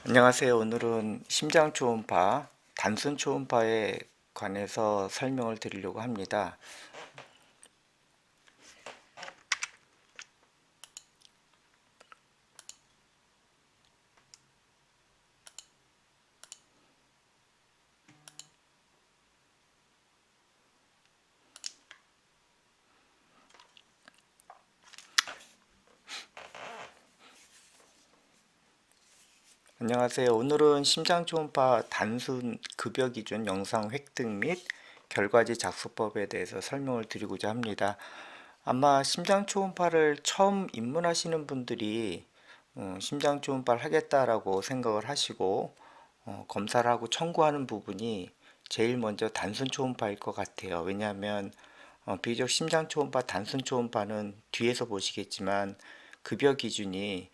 안녕하세요. 오늘은 심장 초음파, 단순 초음파에 관해서 설명을 드리려고 합니다. 안녕하세요. 오늘은 심장 초음파 단순 급여 기준 영상 획득 및 결과지 작성법에 대해서 설명을 드리고자 합니다. 아마 심장 초음파를 처음 입문하시는 분들이 심장 초음파를 하겠다라고 생각을 하시고 검사를 하고 청구하는 부분이 제일 먼저 단순 초음파일 것 같아요. 왜냐하면 비교적 심장 초음파, 단순 초음파는 뒤에서 보시겠지만 급여 기준이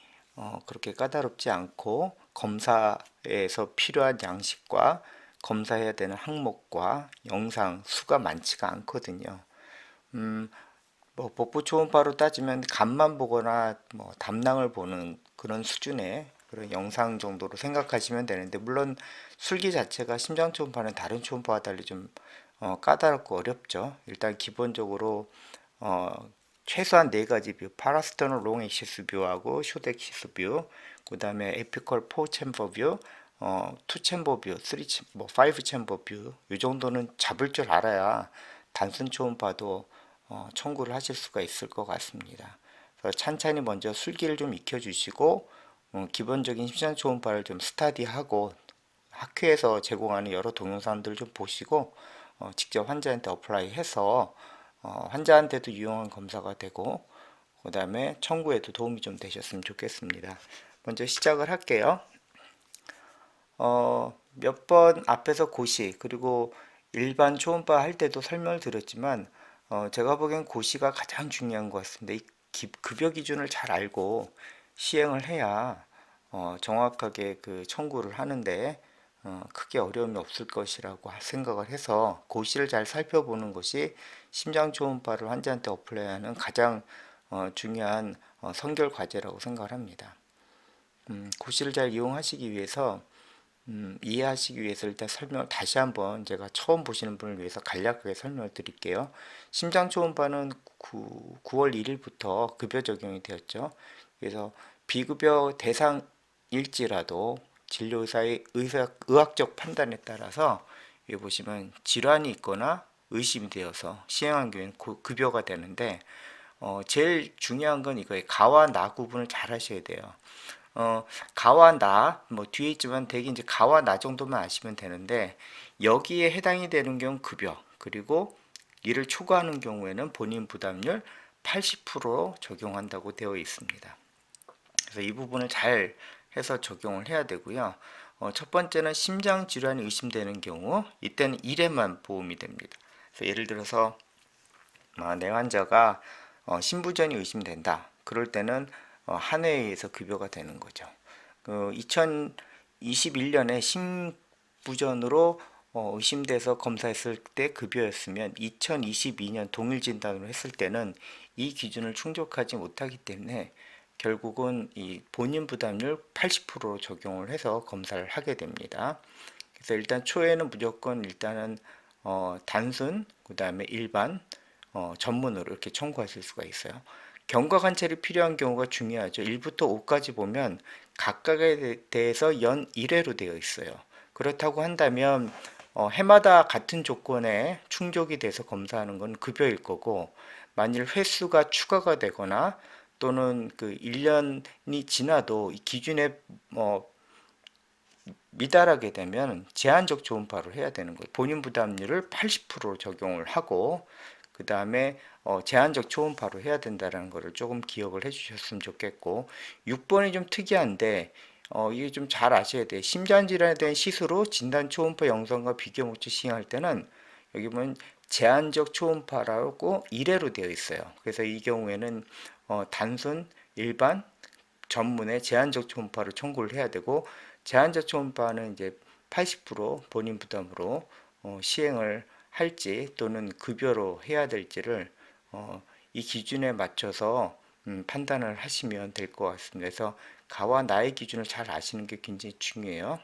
그렇게 까다롭지 않고 검사에서 필요한 양식과 검사해야 되는 항목과 영상 수가 많지가 않거든요. 뭐 복부 초음파로 따지면 간만 보거나 뭐 담낭을 보는 그런 수준의 그런 영상 정도로 생각하시면 되는데, 물론 술기 자체가 심장 초음파는 다른 초음파와 달리 좀 까다롭고 어렵죠. 일단 기본적으로 어, 최소한 네 가지 뷰, 파라스터널 롱 액시스 뷰하고 숏 액시스 뷰, 그 다음에 에피컬 4 챔버 뷰, 2 챔버 뷰, 3 뭐 5 챔버 뷰, 이 정도는 잡을 줄 알아야 단순 초음파도 청구를 하실 수가 있을 것 같습니다. 그래서 찬찬히 먼저 술기를 좀 익혀주시고 기본적인 심장 초음파를 좀 스타디하고 학회에서 제공하는 여러 동영상들 좀 보시고 직접 환자한테 어플라이해서 환자한테도 유용한 검사가 되고 그 다음에 청구에도 도움이 좀 되셨으면 좋겠습니다. 먼저 시작을 할게요. 몇 번 앞에서 고시 그리고 일반 초음파 할 때도 설명을 드렸지만 제가 보기엔 고시가 가장 중요한 것 같습니다. 이 급여 기준을 잘 알고 시행을 해야 정확하게 그 청구를 하는데 크게 어려움이 없을 것이라고 생각을 해서 고시를 잘 살펴보는 것이 심장 초음파를 환자한테 어플라이하는 가장 중요한 선결 과제라고 생각을 합니다. 고시를 잘 이용하시기 위해서 이해하시기 위해서 일단 설명을 다시 한번 제가 처음 보시는 분을 위해서 간략하게 설명을 드릴게요. 심장 초음파는 9월 1일부터 급여 적용이 되었죠. 그래서 비급여 대상일지라도 진료의사의 의학적 판단에 따라서 여기 보시면 질환이 있거나 의심이 되어서 시행한 경우에는 급여가 되는데 제일 중요한 건 이거예요. 가와 나 구분을 잘 하셔야 돼요. 가와 나, 뭐 뒤에 있지만 대개 이제 가와 나 정도만 아시면 되는데, 여기에 해당이 되는 경우 급여, 그리고 이를 초과하는 경우에는 본인 부담률 80% 적용한다고 되어 있습니다. 그래서 이 부분을 잘 해서 적용을 해야 되고요. 첫 번째는 심장 질환이 의심되는 경우, 이때는 1회만 보험이 됩니다. 그래서 예를 들어서 내 환자가 신부전이 의심된다. 그럴 때는 한 회에 의해서 급여가 되는 거죠. 2021년에 신부전으로 의심돼서 검사했을 때 급여였으면 2022년 동일 진단으로 했을 때는 이 기준을 충족하지 못하기 때문에 결국은 이 본인 부담률 80% 적용을 해서 검사를 하게 됩니다. 그래서 일단 초에는 무조건 일단은 단순, 그 다음에 일반, 전문으로 이렇게 청구하실 수가 있어요. 경과 관찰이 필요한 경우가 중요하죠. 1부터 5까지 보면 각각에 대해서 연 1회로 되어 있어요. 그렇다고 한다면 해마다 같은 조건에 충족이 돼서 검사하는 건 급여일 거고, 만일 횟수가 추가가 되거나 또는 그 1년이 지나도 이 기준에 미달하게 되면 제한적 초음파를 해야 되는 거예요. 본인 부담률을 80% 적용을 하고 그 다음에 제한적 초음파로 해야 된다는 것을 조금 기억을 해주셨으면 좋겠고, 6번이 좀 특이한데 이게 좀 잘 아셔야 돼요. 심장질환에 대한 시술로 진단 초음파 영상과 비교 목적 시행할 때는 여기 보면 제한적 초음파라고 1회로 되어 있어요. 그래서 이 경우에는 단순, 일반, 전문의 제한적 초음파를 청구를 해야 되고, 제한적 초음파는 이제 80% 본인 부담으로 시행을 할지 또는 급여로 해야 될지를 이 기준에 맞춰서 판단을 하시면 될 것 같습니다. 그래서 가와 나의 기준을 잘 아시는 게 굉장히 중요해요.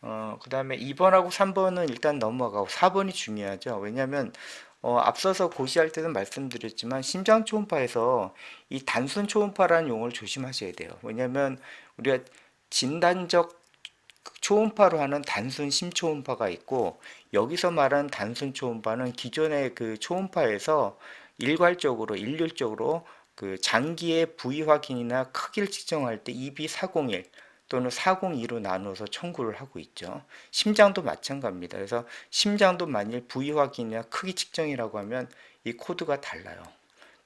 그 다음에 2번하고 3번은 일단 넘어가고 4번이 중요하죠. 왜냐하면 앞서서 고시할 때도 말씀드렸지만 심장 초음파에서 이 단순 초음파라는 용어를 조심하셔야 돼요. 왜냐하면 우리가 진단적 초음파로 하는 단순 심초음파가 있고, 여기서 말하는 단순 초음파는 기존의 그 초음파에서 일률적으로 그 장기의 부위 확인이나 크기를 측정할 때 EB401 또는 402로 나누어서 청구를 하고 있죠. 심장도 마찬가지입니다. 그래서 심장도 만일 부위 확인이나 크기 측정이라고 하면 이 코드가 달라요.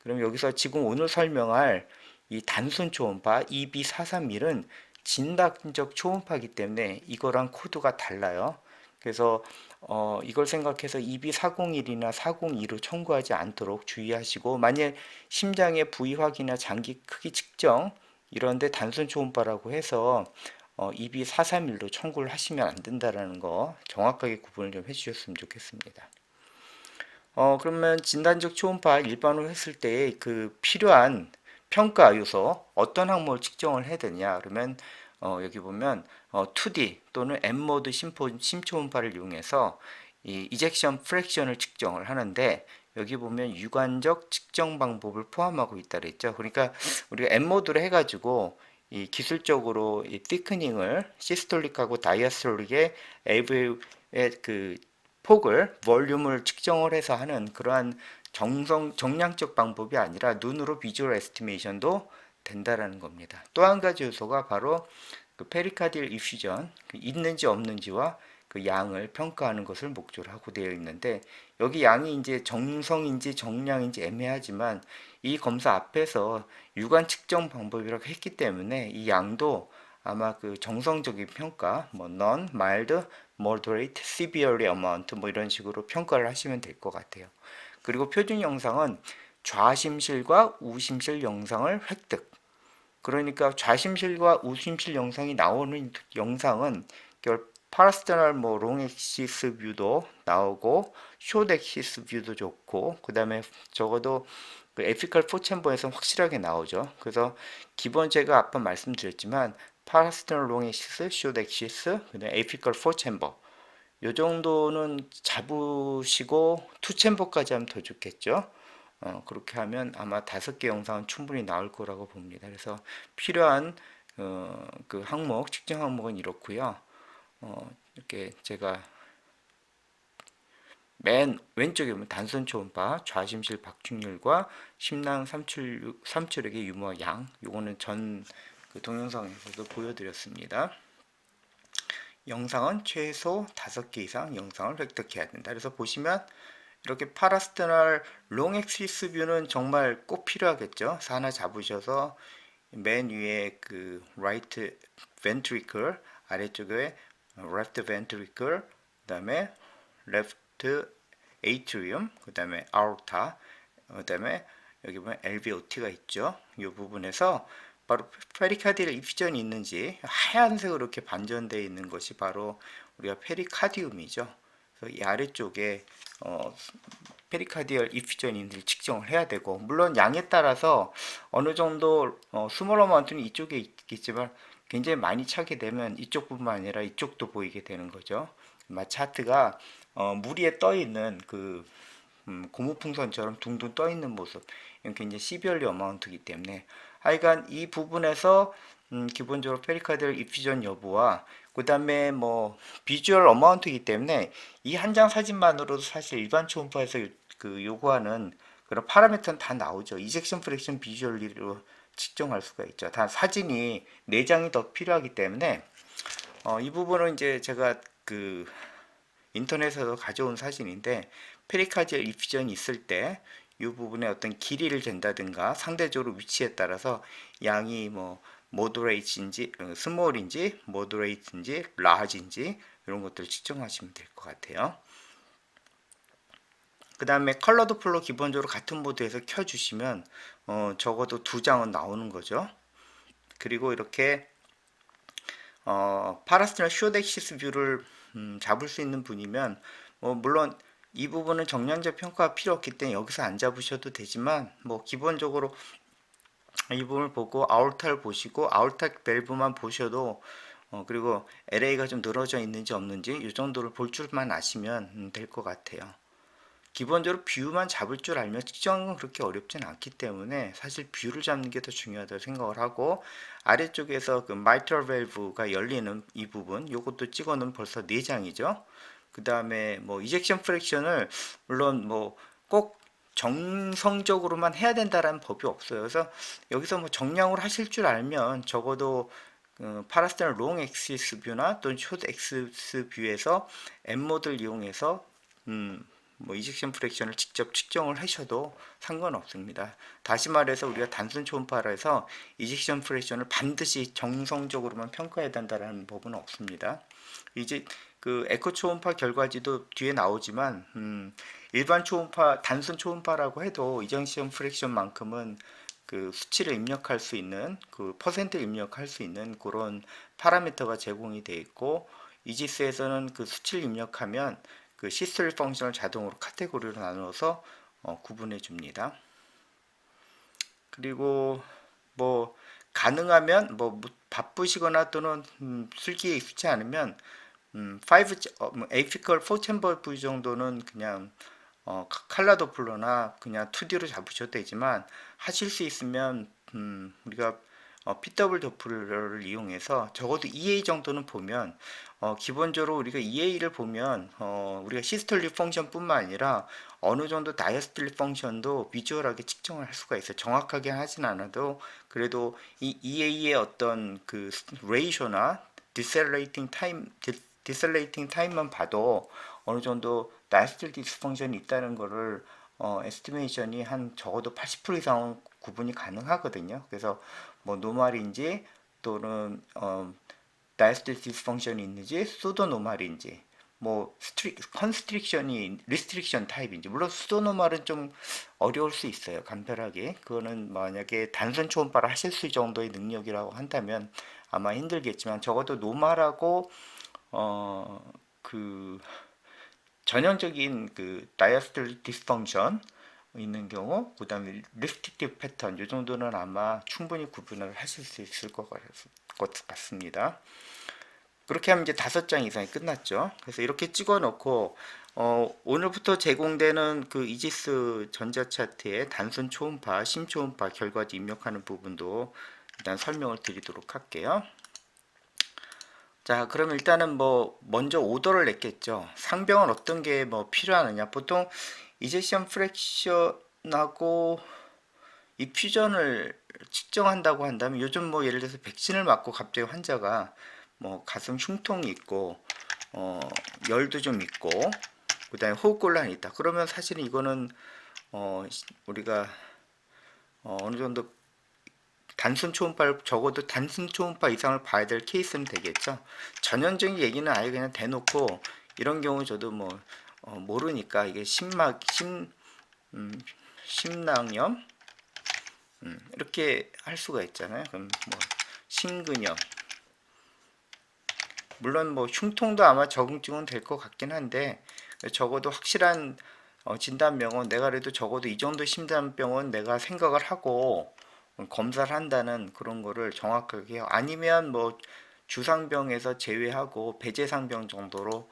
그럼 여기서 지금 오늘 설명할 이 단순 초음파 EB431은 진단적 초음파이기 때문에 이거랑 코드가 달라요. 그래서 이걸 생각해서 EB401이나 402로 청구하지 않도록 주의하시고, 만일 심장의 부위 확인이나 장기 크기 측정 이런데 단순 초음파라고 해서 EB431로 청구를 하시면 안 된다라는 거 정확하게 구분을 좀 해주셨으면 좋겠습니다. 그러면 진단적 초음파 일반으로 했을 때 그 필요한 평가 요소 어떤 항목을 측정을 해야 되냐 그러면 여기 보면 2D 또는 M모드 심초음파를 이용해서 이 이젝션 프랙션을 측정을 하는데, 여기 보면 유관적 측정 방법을 포함하고 있다 그랬죠. 그러니까 우리가 M모드로 해가지고 이 기술적으로 이 티크닝을 시스톨릭하고 다이아스톨릭의 AV의 그 폭을 볼륨을 측정을 해서 하는 그러한 정량적 방법이 아니라 눈으로 비주얼 에스티메이션도 된다라는 겁니다. 또 한 가지 요소가 바로 그 페리카디얼 이퓨전 있는지 없는지와 그 양을 평가하는 것을 목적으로 하고 되어 있는데, 여기 양이 이제 정성인지 정량인지 애매하지만 이 검사 앞에서 유관 측정 방법이라고 했기 때문에 이 양도 아마 그 정성적인 평가, 뭐 none, mild, moderate, severely amount 뭐 이런 식으로 평가를 하시면 될 것 같아요. 그리고 표준 영상은 좌심실과 우심실 영상을 획득. 그러니까 좌심실과 우심실 영상이 나오는 영상은 결 파라스테널 뭐 롱액시스 뷰도 나오고 숏액시스 뷰도 좋고, 그 다음에 적어도 그 에피컬 포챔버에서는 확실하게 나오죠. 그래서 기본 제가 아까 말씀드렸지만 파라스테널 롱액시스, 숏액시스, 그다음에 에피컬 포챔버 요 정도는 잡으시고 투 챔버까지 하면 더 좋겠죠. 그렇게 하면 아마 5개 영상은 충분히 나올 거라고 봅니다. 그래서 필요한 그 항목, 측정 항목은 이렇고요. 이렇게 제가 맨 왼쪽에 보면 단순 초음파, 좌심실 박충률과 심낭 삼출액의 유무와 양, 요거는 전 그 동영상에서도 보여드렸습니다. 영상은 최소 5개 이상 영상을 획득해야 된다. 그래서 보시면 이렇게 파라스테널 롱액시스 뷰는 정말 꼭 필요하겠죠. 하나 잡으셔서 맨 위에 그 right ventricle, 아래쪽에 left ventricle, 그 다음에 left atrium, 그 다음에 aorta, 그 다음에 여기 보면 LVOT가 있죠. 이 부분에서 바로 페리카디얼 이퓨전이 있는지 하얀색으로 이렇게 반전되어 있는 것이 바로 우리가 페리카디움이죠. 그래서 이 아래쪽에 페리카디얼 이퓨전이 있는지 측정을 해야 되고, 물론 양에 따라서 어느 정도 스몰 어마운트는 이쪽에 있겠지만 굉장히 많이 차게 되면 이쪽뿐만 아니라 이쪽도 보이게 되는 거죠. 차트가 물 위에 떠 있는 그 고무풍선처럼 둥둥 떠 있는 모습, 이건 굉장히 시비얼리 어마운트이기 때문에 하여간 이 부분에서 기본적으로 페리카디얼 이퓨전 여부와 그 다음에 뭐 비주얼 어마운트이기 때문에 이 한 장 사진만으로도 사실 일반 초음파에서 그 요구하는 그런 파라미터는 다 나오죠. 이젝션 프랙션 비주얼리로 측정할 수가 있죠. 단 사진이 4장이 더 필요하기 때문에 이 부분은 이제 제가 그 인터넷에서 가져온 사진인데, 페리카디얼 이퓨전이 있을 때 이 부분에 어떤 길이를 잰다든가 상대적으로 위치에 따라서 양이 뭐 모더레이트인지 스몰인지 모더레이트인지 라지인지 이런 것들을 측정하시면 될 것 같아요. 그 다음에 컬러 도플러 기본적으로 같은 모드에서 켜주시면 적어도 2장은 나오는 거죠. 그리고 이렇게 파라스테널 숏액시스 뷰를 잡을 수 있는 분이면 물론 이 부분은 정량적 평가가 필요 없기 때문에 여기서 안 잡으셔도 되지만 뭐 기본적으로 이 부분을 보고 아orta를 보시고 아orta 밸브만 보셔도 그리고 LA가 좀 늘어져 있는지 없는지 이 정도를 볼 줄만 아시면 될 것 같아요. 기본적으로 뷰만 잡을 줄 알면 측정은 건 그렇게 어렵진 않기 때문에 사실 뷰를 잡는 게 더 중요하다고 생각을 하고, 아래쪽에서 그 mitral valve가 열리는 이 부분 요것도 찍어놓으면 벌써 4장이죠. 그 다음에 뭐 이젝션 프랙션을 물론 뭐 꼭 정성적으로만 해야 된다라는 법이 없어요. 그래서 여기서 뭐 정량으로 하실 줄 알면 적어도 파라스텔 롱 엑시스 뷰나 또는 숏 엑시스 뷰에서 M모드를 이용해서 뭐 이젝션 프랙션을 직접 측정을 하셔도 상관없습니다. 다시 말해서 우리가 단순 초음파라서 이젝션 프랙션을 반드시 정성적으로만 평가해야 된다는 법은 없습니다. 이제 그 에코 초음파 결과지도 뒤에 나오지만 일반 초음파, 단순 초음파라고 해도 이젝션 프랙션만큼은 그 수치를 입력할 수 있는, 그 퍼센트 입력할 수 있는 그런 파라미터가 제공이 되어 있고, 이지스에서는 그 수치를 입력하면 그 시스톨 펑션을 자동으로 카테고리로 나누어서 구분해 줍니다. 그리고 뭐 가능하면 뭐 바쁘시거나 또는 술기에 익숙치 않으면 5 에이피컬 4챔버 V 정도는 그냥 칼라 도플러나 그냥 2D로 잡으셔도 되지만, 하실 수 있으면 우리가 PW 도플러를 이용해서 적어도 EA 정도는 보면, 기본적으로 우리가 EA를 보면 우리가 시스톨릭 펑션뿐만 아니라 어느 정도 다이어스톨릭 펑션도 비주얼하게 측정을 할 수가 있어요. 정확하게 하진 않아도 그래도 이 EA의 어떤 그 레이쇼나 디셀레이팅 타임만 봐도 어느 정도 다이어스톨릭 디스펑션이 있다는 거를 에스티메이션이 한 적어도 80% 이상은 구분이 가능하거든요. 그래서 뭐 노말인지 또는 다이어스톨릭 디스펑션이 있는지 수도노말인지 뭐 컨스트릭션이 리스트릭션 타입인지, 물론 수도노말은 좀 어려울 수 있어요. 간편하게 그거는 만약에 단순 초음파를 하실 수 정도의 능력이라고 한다면 아마 힘들겠지만, 적어도 노말하고 그 전형적인 그 다이어스톨릭 디스펑션 있는 경우, 그 다음에 리스트릭티브 패턴 이 정도는 아마 충분히 구분을 하실 수 있을 것 같습니다. 그렇게 하면 이제 5장 이상이 끝났죠. 그래서 이렇게 찍어 놓고 오늘부터 제공되는 그 이지스 전자 차트의 단순 초음파, 심초음파 결과지 입력하는 부분도 일단 설명을 드리도록 할게요. 자, 그럼 일단은 뭐 먼저 오더를 냈겠죠. 상병은 어떤 게 뭐 필요하느냐. 보통 이젝션 프랙션하고 이 퓨전을 측정한다고 한다면, 요즘 뭐 예를 들어서 백신을 맞고 갑자기 환자가 뭐 가슴 흉통이 있고 열도 좀 있고 그다음에 호흡곤란이 있다. 그러면 사실은 이거는 우리가 어느 정도 단순 초음파를, 적어도 단순 초음파 이상을 봐야 될 케이스는 되겠죠. 전형적인 얘기는 아예 그냥 대놓고, 이런 경우 저도 뭐 모르니까 이게 심낭염 이렇게 할 수가 있잖아요. 그럼 뭐 심근염, 물론 뭐 흉통도 아마 적응증은 될 것 같긴 한데, 적어도 확실한 진단병은, 내가 그래도 적어도 이 정도 심장병은 내가 생각을 하고 검사를 한다는 그런 거를 정확하게 해요. 아니면 뭐 주상병에서 제외하고 배제상병 정도로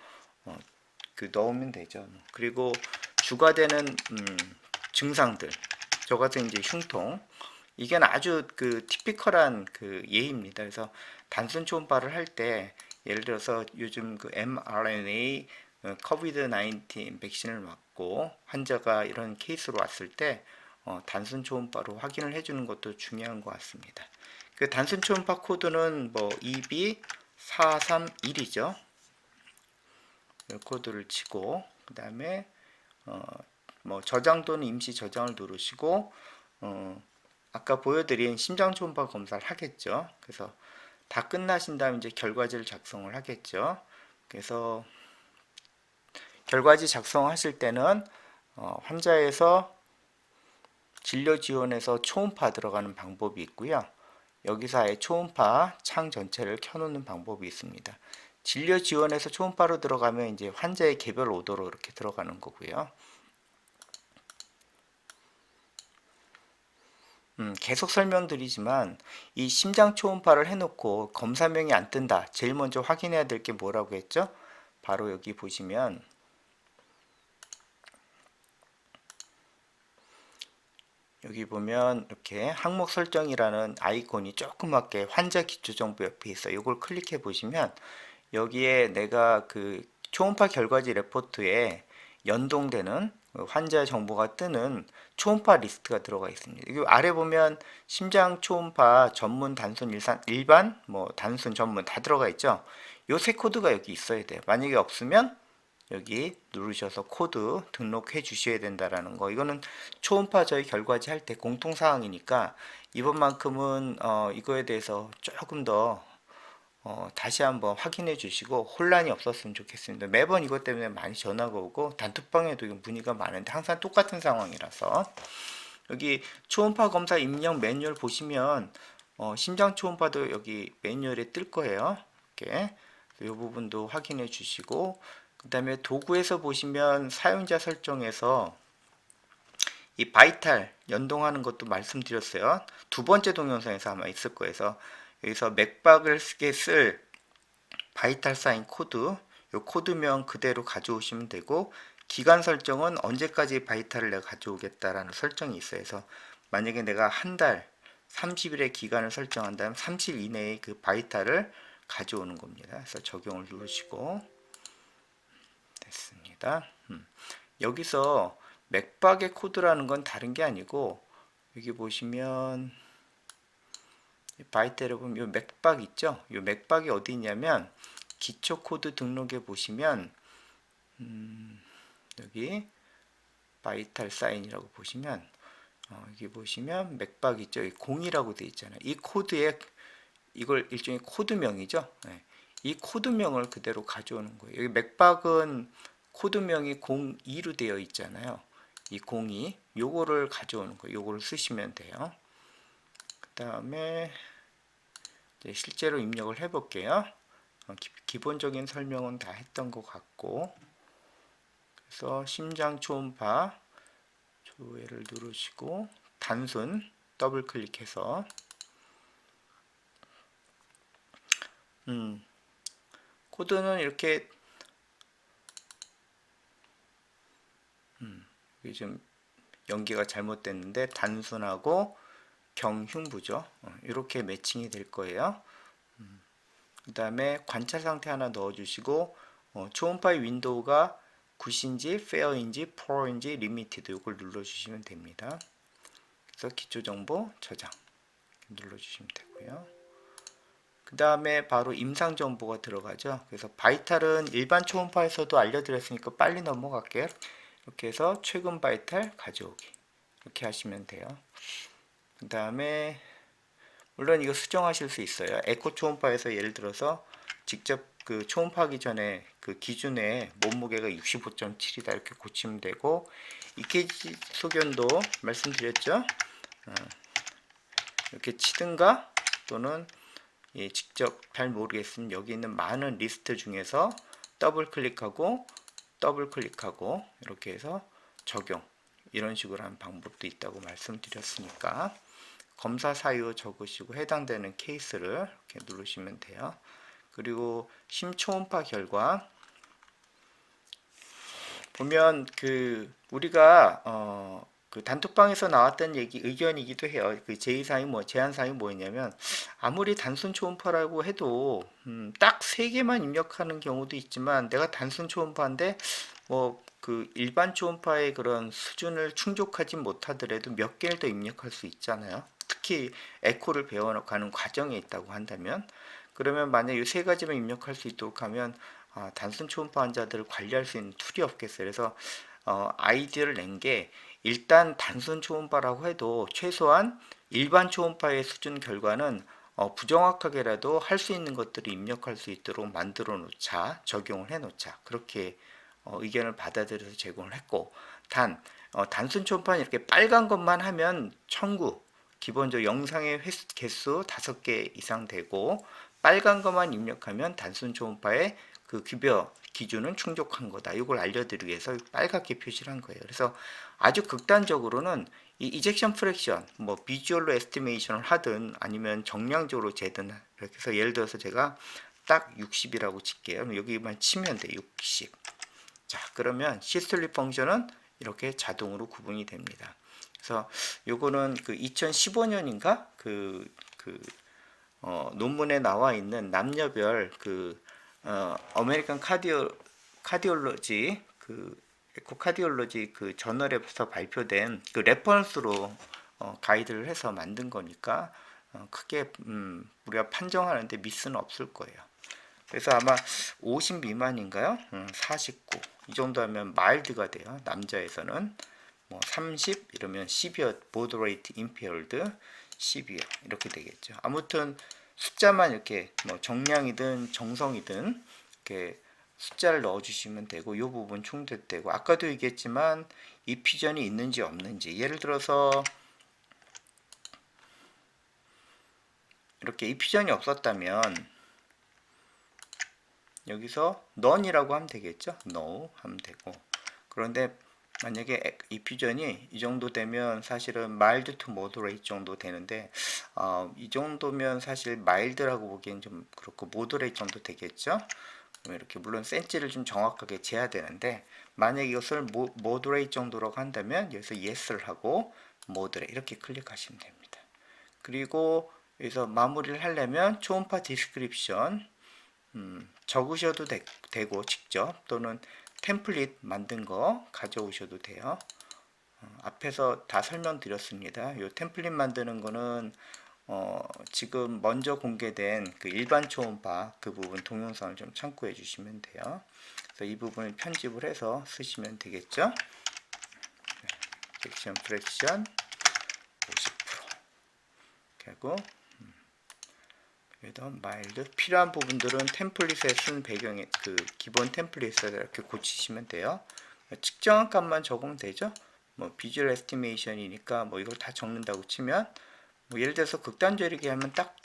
그 넣으면 되죠. 그리고 주가 되는 증상들, 저 같은 이제 흉통, 이게 아주 그 티피컬한 그 예입니다. 그래서 단순 초음파를 할 때, 예를 들어서 요즘 그 mRNA 코비드 19 백신을 맞고 환자가 이런 케이스로 왔을 때 단순 초음파로 확인을 해주는 것도 중요한 것 같습니다. 그 단순 초음파 코드는 뭐 EB431이죠. 코드를 치고 그 다음에 뭐 저장 또는 임시 저장을 누르시고 아까 보여드린 심장 초음파 검사를 하겠죠. 그래서 다 끝나신 다음 이제 결과지를 작성을 하겠죠. 그래서 결과지 작성하실 때는 환자에서 진료 지원에서 초음파 들어가는 방법이 있고요. 여기서 아예 초음파 창 전체를 켜놓는 방법이 있습니다. 진료 지원에서 초음파로 들어가면 이제 환자의 개별 오더로 이렇게 들어가는 거고요. 계속 설명드리지만 이 심장 초음파를 해놓고 검사명이 안 뜬다. 제일 먼저 확인해야 될 게 뭐라고 했죠? 바로 여기 보시면 여기 보면 이렇게 항목 설정이라는 아이콘이 조그맣게 환자 기초 정보 옆에 있어요. 이걸 클릭해 보시면 여기에 내가 그 초음파 결과지 레포트에 연동되는 환자 정보가 뜨는 초음파 리스트가 들어가 있습니다. 여기 아래 보면 심장 초음파 전문 단순 일반 뭐 단순 전문 다 들어가 있죠. 요 세 코드가 여기 있어야 돼요. 만약에 없으면 여기 누르셔서 코드 등록해 주셔야 된다라는 거. 이거는 초음파 저희 결과지 할 때 공통사항이니까 이번만큼은 이거에 대해서 조금 더 다시 한번 확인해 주시고 혼란이 없었으면 좋겠습니다. 매번 이것 때문에 많이 전화가 오고 단톡방에도 문의가 많은데 항상 똑같은 상황이라서 여기 초음파 검사 입력 매뉴얼 보시면 심장 초음파도 여기 매뉴얼에 뜰 거예요. 이렇게 이 부분도 확인해 주시고 그 다음에 도구에서 보시면 사용자 설정에서 이 바이탈 연동하는 것도 말씀드렸어요. 두 번째 동영상에서 아마 있을 거예요. 그래서 여기서 맥박을 쓰게 쓸 바이탈 사인 코드, 요 코드명 그대로 가져오시면 되고 기간 설정은 언제까지 바이탈을 내가 가져오겠다라는 설정이 있어요. 그래서 만약에 내가 한 달 30일의 기간을 설정한다면 30일 이내에 그 바이탈을 가져오는 겁니다. 그래서 적용을 누르시고 됐습니다. 여기서 맥박의 코드라는 건 다른 게 아니고 여기 보시면 바이탈에 보면 요 맥박 있죠? 요 맥박이 어디 있냐면 기초 코드 등록에 보시면 여기 바이탈 사인이라고 보시면 여기 보시면 맥박 있죠? 0이라고 되어 있잖아요. 이 코드에 이걸 일종의 코드명이죠. 네. 이 코드명을 그대로 가져오는 거예요. 여기 맥박은 코드명이 02로 되어 있잖아요. 이 02 요거를 가져오는 거예요. 요거를 쓰시면 돼요. 그 다음에 실제로 입력을 해 볼게요. 기본적인 설명은 다 했던 것 같고 그래서 심장 초음파 조회를 누르시고 단순 더블 클릭해서 코드는 이렇게 이게 좀 연기가 잘못됐는데 단순하고 경흉부죠. 이렇게 매칭이 될 거예요. 그 다음에 관찰 상태 하나 넣어주시고 초음파의 윈도우가 굿인지 페어인지 포어인지 리미티드 이걸 눌러주시면 됩니다. 그래서 기초정보 저장 눌러주시면 되고요. 그 다음에 바로 임상정보가 들어가죠. 그래서 바이탈은 일반 초음파에서도 알려드렸으니까 빨리 넘어갈게요. 이렇게 해서 최근 바이탈 가져오기 이렇게 하시면 돼요. 그 다음에 물론 이거 수정하실 수 있어요. 에코 초음파에서 예를 들어서 직접 그 초음파하기 전에 그 기준에 몸무게가 65.7이다 이렇게 고치면 되고 EKG 소견도 말씀드렸죠. 이렇게 치든가 또는 직접 잘 모르겠으면 여기 있는 많은 리스트 중에서 더블 클릭하고 이렇게 해서 적용 이런 식으로 하는 방법도 있다고 말씀드렸으니까 검사 사유 적으시고 해당되는 케이스를 이렇게 누르시면 돼요. 그리고 심초음파 결과 보면 그 우리가 그 단톡방에서 나왔던 얘기 의견이기도 해요. 그 제안사항이 뭐였냐면 아무리 단순 초음파라고 해도 딱 3개만 입력하는 경우도 있지만 내가 단순 초음파인데 뭐 그 일반 초음파의 그런 수준을 충족하지 못하더라도 몇 개를 더 입력할 수 있잖아요. 특히 에코를 배워가는 과정에 있다고 한다면 그러면 만약 이 3가지만 입력할 수 있도록 하면 단순 초음파 환자들을 관리할 수 있는 툴이 없겠어요. 그래서 아이디어를 낸 게 일단 단순 초음파라고 해도 최소한 일반 초음파의 수준 결과는 부정확하게라도 할 수 있는 것들을 입력할 수 있도록 만들어 놓자, 적용을 해 놓자. 그렇게 의견을 받아들여서 제공을 했고 단순 초음파는 이렇게 빨간 것만 하면 청구 기본적으로 영상의 개수 5개 이상 되고 빨간 것만 입력하면 단순 초음파의 그 급여 기준은 충족한 거다. 이걸 알려드리기 위해서 빨갛게 표시를 한 거예요. 그래서 아주 극단적으로는 이 이젝션 프랙션, 뭐 비주얼로 에스티메이션을 하든 아니면 정량적으로 재든, 이렇게 해서 예를 들어서 제가 딱 60이라고 칠게요. 여기만 치면 돼. 60. 자, 그러면 시슬리 펑션은 이렇게 자동으로 구분이 됩니다. 그래서 요거는 그 2015년인가 논문에 나와 있는 남녀별 아메리칸 카디올로지 에코카디올로지 그 저널에서 발표된 그 레퍼런스로 가이드를 해서 만든 거니까 크게 우리가 판정하는데 미스는 없을 거예요. 그래서 아마 50 미만인가요? 49. 이 정도 하면 마일드가 돼요. 남자에서는 뭐 30 이러면 시비어 moderate impaired 12 이렇게 되겠죠. 아무튼 숫자만 이렇게 뭐 정량이든 정성이든 이렇게 숫자를 넣어 주시면 되고, 이 부분 충족되고, 아까도 얘기했지만 이피전이 있는지 없는지, 예를 들어서 이렇게 이피전이 없었다면 여기서 none이라고 하면 되겠죠. no 하면 되고, 그런데 만약에 이퓨전이 이 정도 되면 사실은 mild to moderate 정도 되는데, 이 정도면 사실 mild라고 보기엔 좀 그렇고 moderate 정도 되겠죠. 이렇게 물론 센치를 좀 정확하게 재야 되는데, 만약 이것을 moderate 정도라고 한다면 여기서 yes를 하고 moderate 이렇게 클릭하시면 됩니다. 그리고 여기서 마무리를 하려면 초음파 디스크립션 적으셔도 되고 직접, 또는 템플릿 만든 거 가져오셔도 돼요. 앞에서 다 설명드렸습니다. 이 템플릿 만드는 거는 지금 먼저 공개된 그 일반 초음파 그 부분 동영상을 좀 참고해 주시면 돼요. 그래서 이 부분을 편집을 해서 쓰시면 되겠죠. 섹션 프랙션 50% 하고, 그래도 마일드 필요한 부분들은 템플릿에 쓴 배경에 그 기본 템플릿에서 이렇게 고치시면 돼요. 측정한 값만 적으면 되죠. 뭐 비주얼 에스티메이션이니까 뭐 이걸 다 적는다고 치면, 뭐 예를 들어서 극단적이게 하면 딱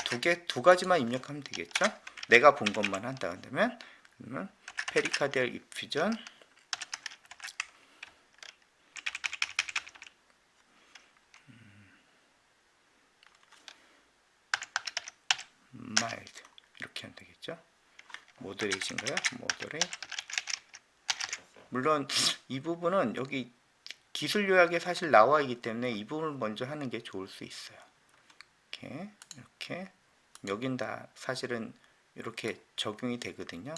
두 가지만 입력하면 되겠죠. 내가 본 것만 한다 그러면, 그러면 페리카디얼 이퓨전 마일드 이렇게 하면 되겠죠. 모더레이트인가요? 모더레이트. 물론 이 부분은 여기 기술 요약에 사실 나와 있기 때문에 이 부분을 먼저 하는 게 좋을 수 있어요. 이렇게 여긴 다 사실은 이렇게 적용이 되거든요.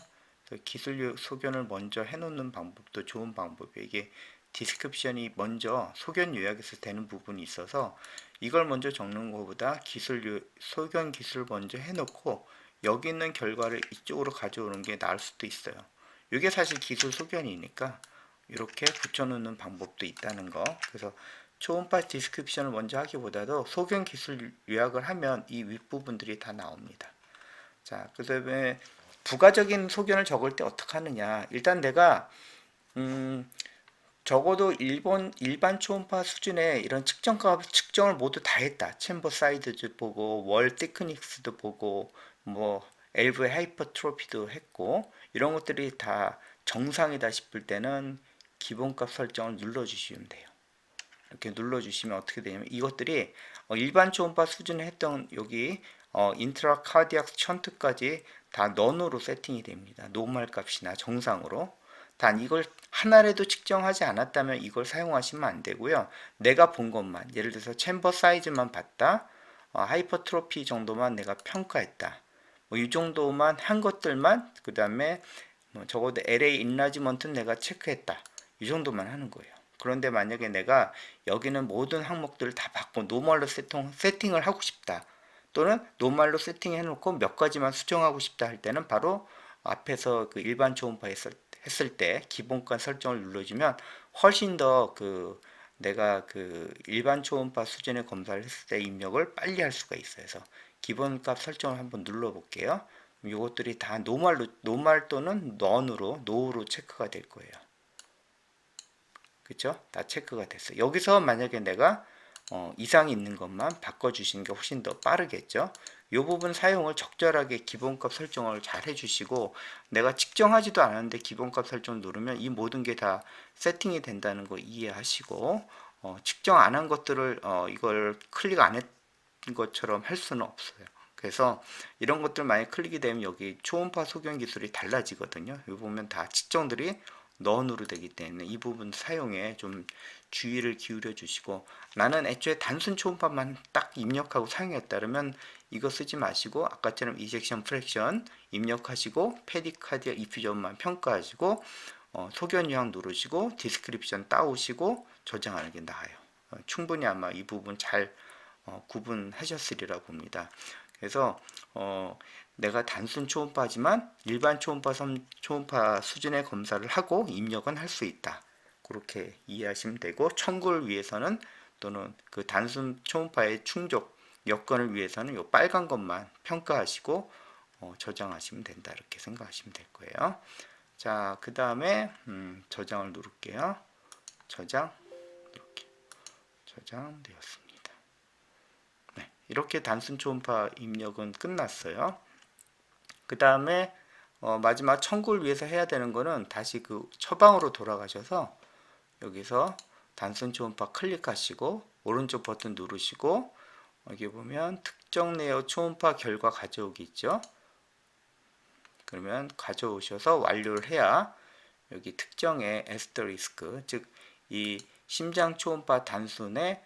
기술 소견을 먼저 해놓는 방법도 좋은 방법이에요. 이게 디스크립션이 먼저 소견 요약에서 되는 부분이 있어서 이걸 먼저 적는 것보다 소견 기술을 먼저 해놓고 여기 있는 결과를 이쪽으로 가져오는 게 나을 수도 있어요. 이게 사실 기술 소견이니까 이렇게 붙여놓는 방법도 있다는 거. 그래서 초음파 디스크립션을 먼저 하기보다도 소견 기술 요약을 하면 이 윗부분들이 다 나옵니다. 자, 그 다음에 부가적인 소견을 적을 때 어떻게 하느냐. 일단 내가 적어도 일반 초음파 수준의 이런 측정을 모두 다 했다. 챔버 사이즈도 보고 월 테크닉스도 보고 뭐 엘브의 하이퍼트로피도 했고, 이런 것들이 다 정상이다 싶을 때는 기본값 설정을 눌러주시면 돼요. 이렇게 눌러주시면 어떻게 되냐면 이것들이 일반 초음파 수준에 했던 여기 인트라 카디악 션트까지 다 넌으로 세팅이 됩니다. 노멀 값이나 정상으로. 단 이걸 하나라도 측정하지 않았다면 이걸 사용하시면 안 되고요. 내가 본 것만, 예를 들어서 챔버 사이즈만 봤다, 하이퍼트로피 정도만 내가 평가했다, 뭐 이 정도만 한 것들만, 그 다음에 뭐 적어도 LA 인라지먼트는 내가 체크했다, 이 정도만 하는 거예요. 그런데 만약에 내가 여기는 모든 항목들을 다 바꿔 노멀로 세팅을 하고 싶다, 또는 노멀로 세팅해 놓고 몇 가지만 수정하고 싶다 할 때는 바로 앞에서 그 일반 초음파 했을 때 기본값 설정을 눌러주면 훨씬 더 내가 일반 초음파 수준의 검사를 했을 때 입력을 빨리 할 수가 있어요. 그래서 기본값 설정을 한번 눌러 볼게요. 이것들이 다 노멀 또는 노우로 체크가 될 거예요. 그쵸? 다 체크가 됐어요. 여기서 만약에 내가 이상 있는 것만 바꿔주시는 게 훨씬 더 빠르겠죠. 이 부분 사용을 적절하게 기본값 설정을 잘 해주시고, 내가 측정하지도 않았는데 기본값 설정 누르면 이 모든 게 다 세팅이 된다는 거 이해하시고, 측정 안 한 것들을 이걸 클릭 안 했던 것처럼 할 수는 없어요. 그래서 이런 것들 많이 클릭이 되면 여기 초음파 소견 기술이 달라지거든요. 여기 보면 다 측정들이 넌으로 되기 때문에 이 부분 사용에 좀 주의를 기울여 주시고, 나는 애초에 단순 초음파만 딱 입력하고 사용했다 그러면 이거 쓰지 마시고 아까처럼 이젝션 프랙션 입력하시고 페디카디아 이퓨전만 평가하시고 소견 유형 누르시고 디스크립션 따오시고 저장하는 게 나아요. 충분히 아마 이 부분 잘 구분하셨으리라 봅니다. 그래서 내가 단순 초음파지만 일반 초음파 수준의 검사를 하고 입력은 할 수 있다. 그렇게 이해하시면 되고, 청구를 위해서는 또는 그 단순 초음파의 충족 여건을 위해서는 이 빨간 것만 평가하시고 저장하시면 된다. 이렇게 생각하시면 될 거예요. 자, 그 다음에 저장을 누를게요. 저장, 이렇게 저장되었습니다. 네, 이렇게 단순 초음파 입력은 끝났어요. 그 다음에 마지막 청구를 위해서 해야 되는 거는 다시 그 처방으로 돌아가셔서 여기서 단순 초음파 클릭하시고 오른쪽 버튼 누르시고, 여기 보면 특정 내역 초음파 결과 가져오기 있죠. 그러면 가져오셔서 완료를 해야 여기 특정의 에스터리스크, 즉 이 심장 초음파 단순의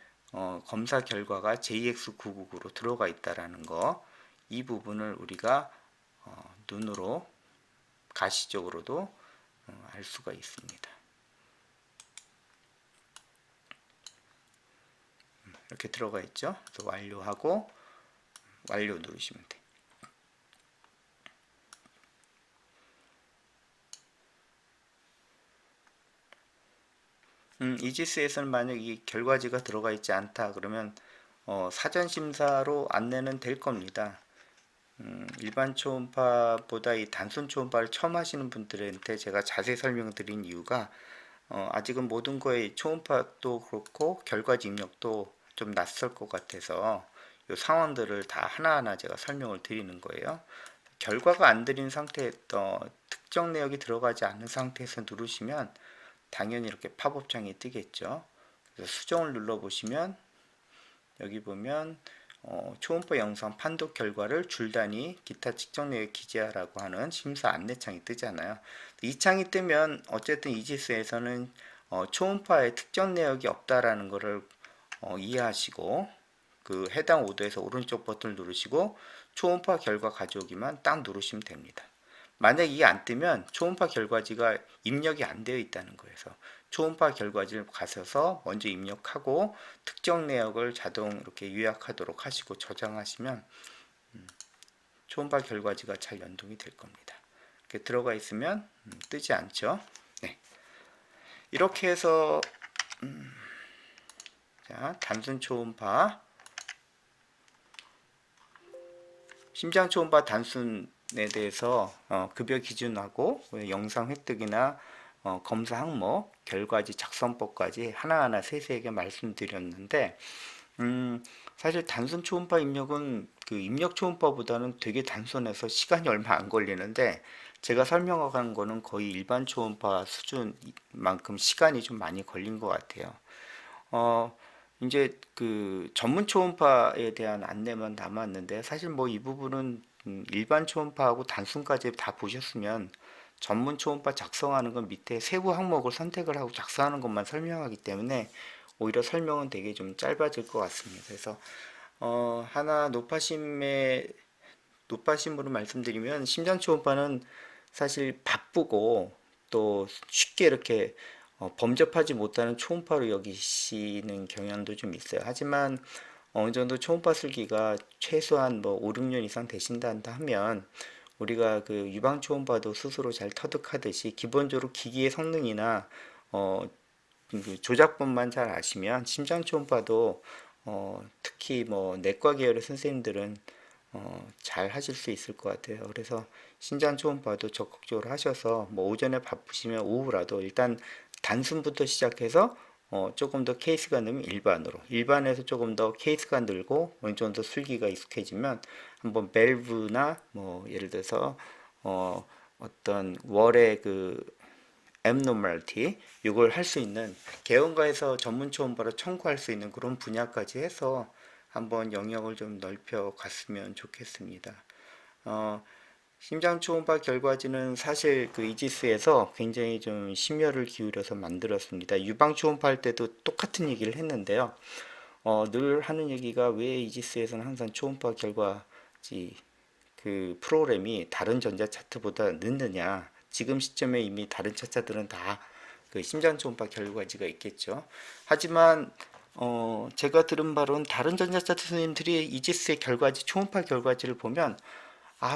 검사 결과가 JX999로 들어가 있다라는 거, 이 부분을 우리가 눈으로 가시적으로도 알 수가 있습니다. 이렇게 들어가 있죠. 그래서 완료하고 완료 누르시면 돼요. 이지스에서는 만약 이 결과지가 들어가 있지 않다 그러면 사전 심사로 안내는 될 겁니다. 일반 초음파보다 이 단순 초음파를 처음 하시는 분들한테 제가 자세히 설명드린 이유가 아직은 모든 거에 초음파도 그렇고 결과지 입력도 좀 낯설 것 같아서 이 상황들을 다 하나하나 제가 설명을 드리는 거예요. 결과가 안 들린 상태에 특정 내역이 들어가지 않는 상태에서 누르시면 당연히 이렇게 팝업창이 뜨겠죠. 그래서 수정을 눌러보시면 여기 보면 초음파 영상 판독 결과를 줄 단위 기타 측정 내역 기재하라고 하는 심사 안내창이 뜨잖아요. 이 창이 뜨면 어쨌든 이지스에서는 초음파의 특정 내역이 없다라는 것을 이해하시고 그 해당 오더에서 오른쪽 버튼을 누르시고 초음파 결과 가져오기만 딱 누르시면 됩니다. 만약 이게 안 뜨면 초음파 결과지가 입력이 안 되어 있다는 거예요. 그래서 초음파 결과지를 가셔서 먼저 입력하고 특정 내역을 자동 이렇게 요약하도록 하시고 저장하시면 초음파 결과지가 잘 연동이 될 겁니다. 이렇게 들어가 있으면 뜨지 않죠. 네. 이렇게 해서 자, 단순 초음파, 심장 초음파 단순에 대해서 급여 기준하고 영상 획득이나 검사 항목, 결과지 작성법까지 하나하나 세세하게 말씀드렸는데, 사실 단순 초음파 입력은 그 입력 초음파보다는 되게 단순해서 시간이 얼마 안 걸리는데, 제가 설명한 거는 거의 일반 초음파 수준만큼 시간이 좀 많이 걸린 것 같아요. 이제 그 전문 초음파에 대한 안내만 남았는데, 사실 뭐 이 부분은 일반 초음파하고 단순까지 다 보셨으면 전문 초음파 작성하는 건 밑에 세부 항목을 선택을 하고 작성하는 것만 설명하기 때문에 오히려 설명은 되게 좀 짧아질 것 같습니다. 그래서 하나 높아심으로 말씀드리면, 심장 초음파는 사실 바쁘고 또 쉽게 이렇게 범접하지 못하는 초음파로 여기시는 경향도 좀 있어요. 하지만 어느 정도 초음파 쓸기가 최소한 뭐 5, 6년 이상 되신다 하면 우리가 그 유방 초음파도 스스로 잘 터득하듯이 기본적으로 기기의 성능이나 그 조작법만 잘 아시면 심장 초음파도 특히 뭐 내과 계열의 선생님들은 잘 하실 수 있을 것 같아요. 그래서 심장 초음파도 적극적으로 하셔서 뭐 오전에 바쁘시면 오후라도 일단 단순부터 시작해서 조금 더 케이스가 늘면 일반에서 조금 더 케이스가 늘고 어느 정도 술기가 익숙해지면 한번 밸브나 뭐 예를 들어서 어떤 월의 그 abnormality 이걸 할 수 있는 개원가에서 전문 초음파로 청구할 수 있는 그런 분야까지 해서 한번 영역을 좀 넓혀 갔으면 좋겠습니다. 심장 초음파 결과지는 사실 그 이지스에서 굉장히 좀 심혈을 기울여서 만들었습니다. 유방 초음파 할 때도 똑같은 얘기를 했는데요. 늘 하는 얘기가 왜 이지스에서는 항상 초음파 결과지 그 프로그램이 다른 전자 차트보다 늦느냐. 지금 시점에 이미 다른 차트들은 다 그 심장 초음파 결과지가 있겠죠. 하지만 제가 들은 바로는 다른 전자 차트 선생님들이 이지스의 결과지 초음파 결과지를 보면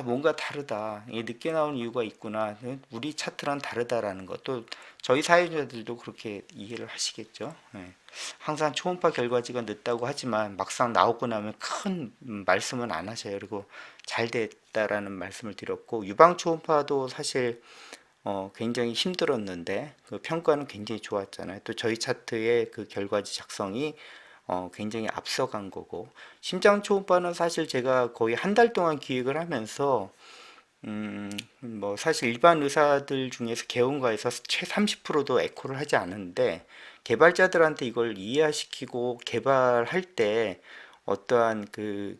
뭔가 다르다. 이게 늦게 나온 이유가 있구나. 우리 차트랑 다르다라는 것도 저희 사회자들도 그렇게 이해를 하시겠죠. 네. 항상 초음파 결과지가 늦다고 하지만 막상 나오고 나면 큰 말씀은 안 하셔요. 그리고 잘 됐다라는 말씀을 드렸고 유방 초음파도 사실 굉장히 힘들었는데 그 평가는 굉장히 좋았잖아요. 또 저희 차트의 그 결과지 작성이 굉장히 앞서간 거고 심장 초음파는 사실 제가 거의 한 달 동안 기획을 하면서 뭐 사실 일반 의사들 중에서 개원가에서 최 30%도 에코를 하지 않은데 개발자들한테 이걸 이해시키고 개발할 때 어떠한 그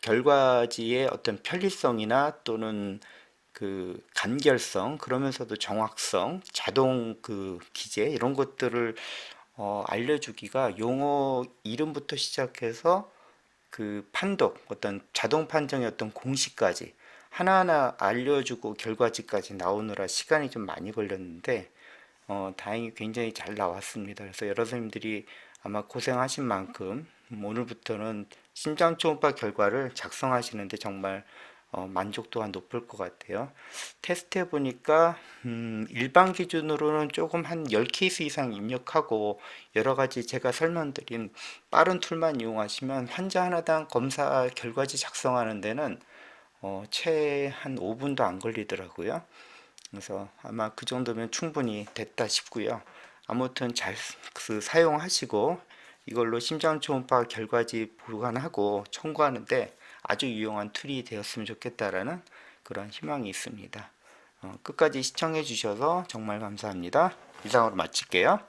결과지의 어떤 편리성이나 또는 그 간결성 그러면서도 정확성 자동 그 기재 이런 것들을 알려주기가 용어 이름부터 시작해서 그 판독, 어떤 자동 판정의 어떤 공식까지 하나하나 알려주고 결과지까지 나오느라 시간이 좀 많이 걸렸는데 다행히 굉장히 잘 나왔습니다. 그래서 여러 선생님들이 아마 고생하신 만큼 오늘부터는 심장 초음파 결과를 작성하시는데 정말 만족도가 높을 것 같아요. 테스트 해보니까 일반 기준으로는 조금 한 10케이스 이상 입력하고 여러가지 제가 설명드린 빠른 툴만 이용하시면 환자 하나당 검사 결과지 작성하는 데는 채 한 5분도 안 걸리더라고요. 그래서 아마 그 정도면 충분히 됐다 싶고요. 아무튼 잘 사용하시고 이걸로 심장 초음파 결과지 보관하고 청구하는데 아주 유용한 툴이 되었으면 좋겠다라는 그런 희망이 있습니다. 끝까지 시청해 주셔서 정말 감사합니다. 이상으로 마칠게요.